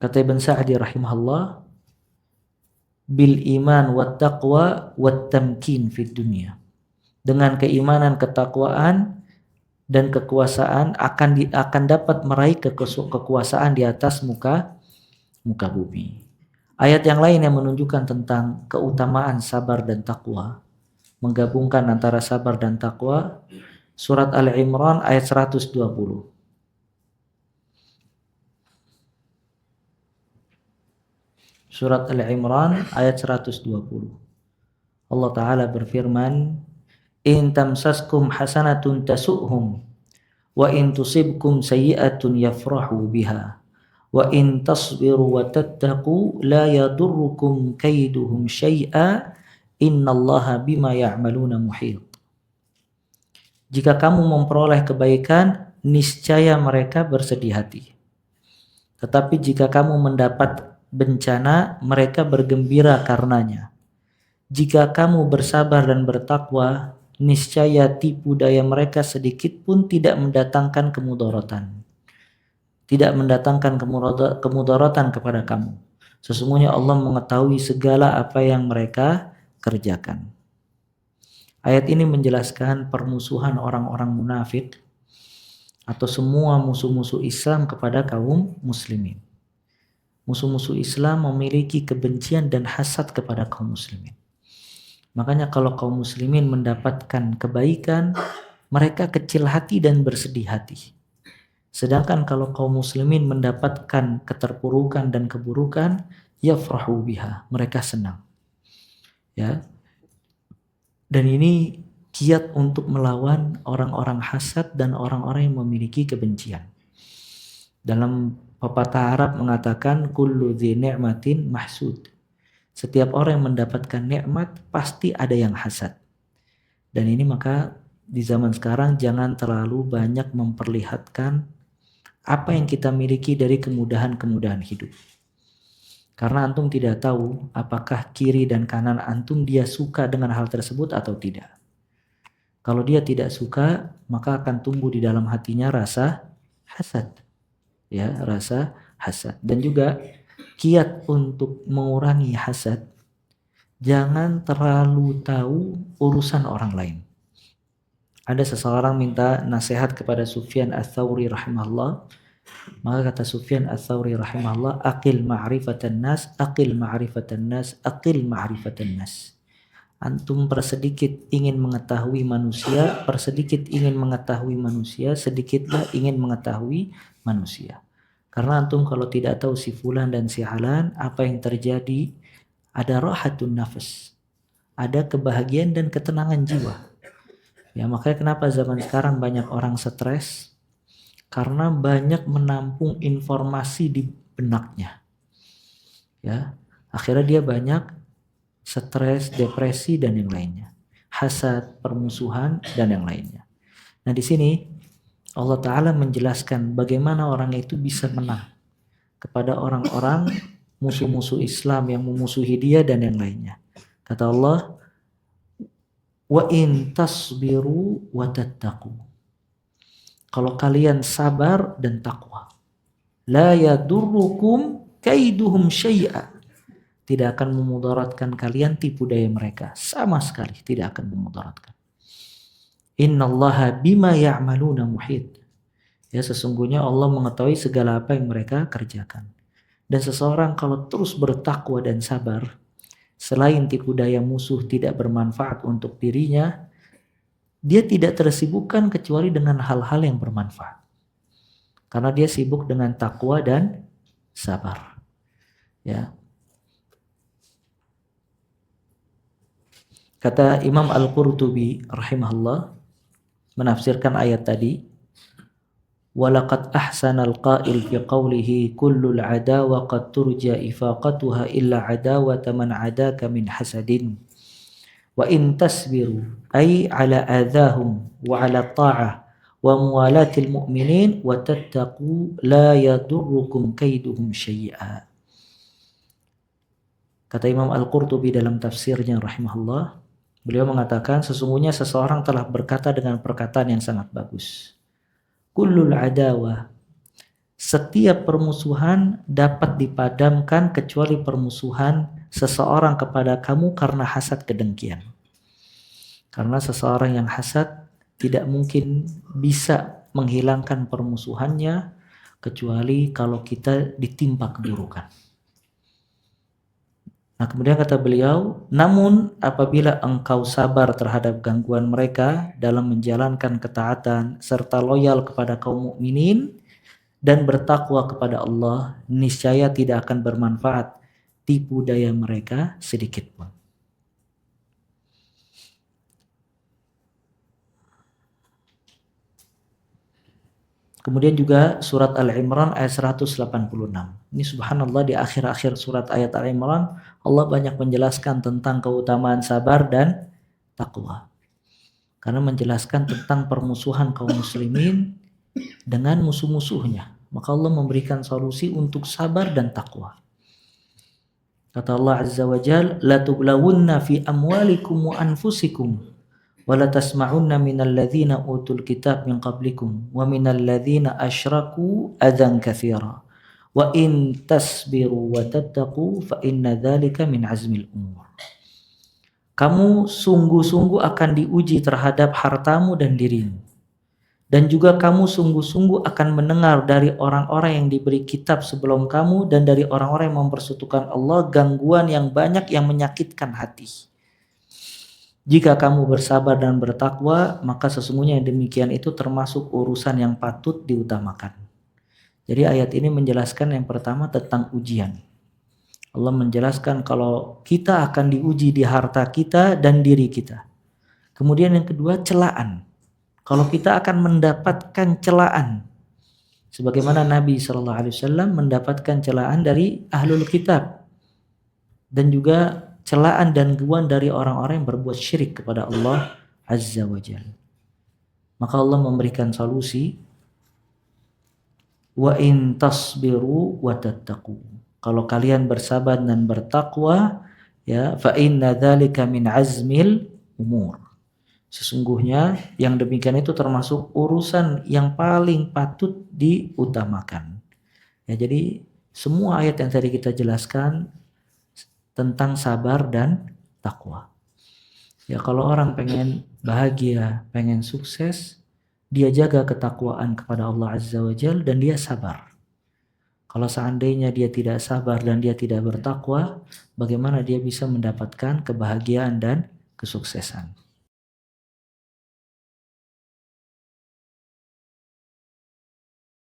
Kata Ibn Sa'di rahimahullah, bil iman wat taqwa wat tamkin fid dunya. Dengan keimanan, ketakwaan dan kekuasaan akan dapat meraih kekuasaan di atas muka bumi. Ayat yang lain yang menunjukkan tentang keutamaan sabar dan takwa, menggabungkan antara sabar dan takwa, surat Al-Imran ayat 120. Surat Al-Imran ayat 120. Allah Ta'ala berfirman, in tamsaskum hasanatun tasu'hum wa in tusibkum sayyi'atun yafrahu biha wa in tasbiru wa tattaqu la yadurrukum kaiduhum syai'a innallaha bima ya'maluna muhit. Jika kamu memperoleh kebaikan, niscaya mereka bersedih hati. Tetapi jika kamu mendapat bencana, mereka bergembira karenanya. Jika kamu bersabar dan bertakwa, niscaya tipu daya mereka sedikit pun tidak mendatangkan kemudaratan. Tidak mendatangkan kemudaratan kepada kamu. Sesungguhnya Allah mengetahui segala apa yang mereka kerjakan. Ayat ini menjelaskan permusuhan orang-orang munafik atau semua musuh-musuh Islam kepada kaum muslimin. Musuh-musuh Islam memiliki kebencian dan hasad kepada kaum muslimin. Makanya kalau kaum muslimin mendapatkan kebaikan, mereka kecil hati dan bersedih hati. Sedangkan kalau kaum muslimin mendapatkan keterpurukan dan keburukan, yafrahu biha, mereka senang. Ya. Dan ini kiat untuk melawan orang-orang hasad dan orang-orang yang memiliki kebencian. Dalam pepatah Arab mengatakan kullu dzi ni'matin mahsud. Setiap orang yang mendapatkan nikmat pasti ada yang hasad. Dan ini maka di zaman sekarang jangan terlalu banyak memperlihatkan apa yang kita miliki dari kemudahan-kemudahan hidup. Karena antum tidak tahu apakah kiri dan kanan antum dia suka dengan hal tersebut atau tidak. Kalau dia tidak suka, maka akan tumbuh di dalam hatinya rasa hasad. Ya, rasa hasad. Dan juga kiat untuk mengurangi hasad, jangan terlalu tahu urusan orang lain. Ada seseorang minta nasihat kepada Sufyan Ats-Tsauri rahimahullah. Maka kata Sufyan Ats-Tsauri rahimahullah, aqil ma'rifatan nas, aqil ma'rifatan nas, aqil ma'rifatan nas. Antum persedikit ingin mengetahui manusia, persedikit ingin mengetahui manusia, sedikitlah ingin mengetahui manusia. Karena antum kalau tidak tahu si fulan dan si alan, apa yang terjadi? Ada rahatun nafas, ada kebahagiaan dan ketenangan jiwa. Ya, makanya kenapa zaman sekarang banyak orang stres? Karena banyak menampung informasi di benaknya. Ya, akhirnya dia banyak stres, depresi dan yang lainnya, hasad, permusuhan dan yang lainnya. Nah, di sini Allah Ta'ala menjelaskan bagaimana orang itu bisa menang kepada orang-orang musuh-musuh Islam yang memusuhi dia dan yang lainnya. Kata Allah, wa in tasbiru wa tattaqu. Kalau kalian sabar dan takwa, la yadurrukum kaiduhum syai'a. Tidak akan memudaratkan kalian tipu daya mereka, sama sekali tidak akan memudaratkan. Innallaha bima ya'maluna muhit. Ya, sesungguhnya Allah mengetahui segala apa yang mereka kerjakan. Dan seseorang kalau terus bertakwa dan sabar, selain tipu daya musuh tidak bermanfaat untuk dirinya, dia tidak tersibukkan kecuali dengan hal-hal yang bermanfaat. Karena dia sibuk dengan takwa dan sabar. Ya. Kata Imam Al-Qurtubi rahimahullah menafsirkan ayat tadi, walaqad ahsanal qail fi qawlihi kullul adawa qad turja ifaqatuha illa adawata man adaka min hasadin wa in tasbiru ay ala adahum wa ala ta'ah wa muwalatil mu'minin wa tattaqu la yadurrukum kaiduhum syai'a. Kata Imam Al-Qurtubi dalam tafsirnya rahimahullah, beliau mengatakan sesungguhnya seseorang telah berkata dengan perkataan yang sangat bagus. Kullul adawa, setiap permusuhan dapat dipadamkan kecuali permusuhan seseorang kepada kamu karena hasad kedengkian. Karena seseorang yang hasad tidak mungkin bisa menghilangkan permusuhannya kecuali kalau kita ditimpa keburukan. Nah, kemudian kata beliau, namun apabila engkau sabar terhadap gangguan mereka dalam menjalankan ketaatan serta loyal kepada kaum mukminin dan bertakwa kepada Allah, niscaya tidak akan bermanfaat tipu daya mereka sedikit pun. Kemudian juga surat Al-Imran ayat 186. Ini subhanallah di akhir-akhir surat ayat Al-Imran Allah banyak menjelaskan tentang keutamaan sabar dan takwa. Karena menjelaskan tentang permusuhan kaum muslimin dengan musuh-musuhnya. Maka Allah memberikan solusi untuk sabar dan takwa. Kata Allah Azza wa Jal, la tublawunna fi amwalikum wa anfusikum wala tasma'unna minal ladzina utul kitab min qablikum wa minal ladzina asyraku adzan katsira wa in tasbiru wa tattaqu fa inna dzalika min azmil umur. Kamu sungguh-sungguh akan diuji terhadap hartamu dan dirimu, dan juga kamu sungguh-sungguh akan mendengar dari orang-orang yang diberi kitab sebelum kamu dan dari orang-orang yang mempersekutukan Allah gangguan yang banyak yang menyakitkan hati. Jika kamu bersabar dan bertakwa, maka sesungguhnya yang demikian itu termasuk urusan yang patut diutamakan. Jadi ayat ini menjelaskan yang pertama tentang ujian. Allah menjelaskan kalau kita akan diuji di harta kita dan diri kita. Kemudian yang kedua celaan. Kalau kita akan mendapatkan celaan. Sebagaimana Nabi SAW mendapatkan celaan dari ahlul kitab. Dan juga celaan dan gangguan dari orang-orang yang berbuat syirik kepada Allah Azza wa Jalla. Maka Allah memberikan solusi, wa in tasbiru wa tattaqu. Kalau kalian bersabar dan bertakwa, ya, fa inna dzalika min azmil umur. Sesungguhnya yang demikian itu termasuk urusan yang paling patut diutamakan. Ya, jadi semua ayat yang tadi kita jelaskan tentang sabar dan takwa. Ya, kalau orang pengen bahagia, pengen sukses, dia jaga ketakwaan kepada Allah Azza wa Jalla dan dia sabar. Kalau seandainya dia tidak sabar dan dia tidak bertakwa, bagaimana dia bisa mendapatkan kebahagiaan dan kesuksesan?